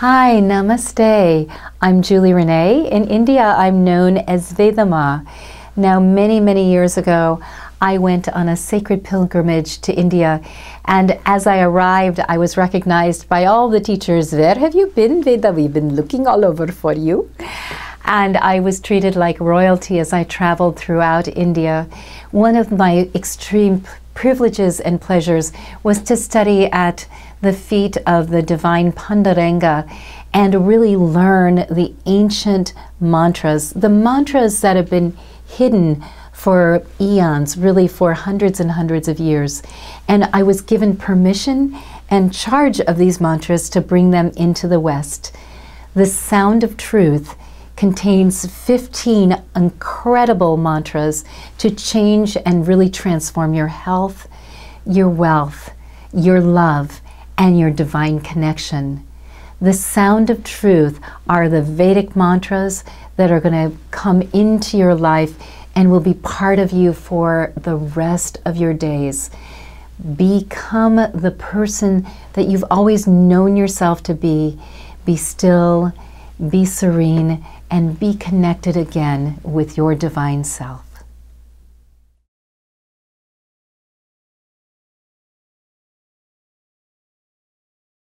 Hi, namaste. I'm Julie Renee. In India, I'm known as Vedama. Now, many years ago, I went on a sacred pilgrimage to India, and as I arrived, I was recognized by all the teachers. Where have you been, Veda? We've been looking all over for you. And I was treated like royalty as I traveled throughout India. One of my extreme privileges and pleasures was to study at the feet of the divine Panduranga and really learn the ancient mantras, the mantras that have been hidden for eons, really for hundreds and hundreds of years. And I was given permission and charge of these mantras to bring them into the West. The Sound of Truth contains 15 incredible mantras to change and really transform your health, your wealth, your love, and your divine connection. The Sound of Truth are the Vedic mantras that are going to come into your life and will be part of you for the rest of your days. Become the person that you've always known yourself to be. Be still, be serene, and be connected again with your divine self.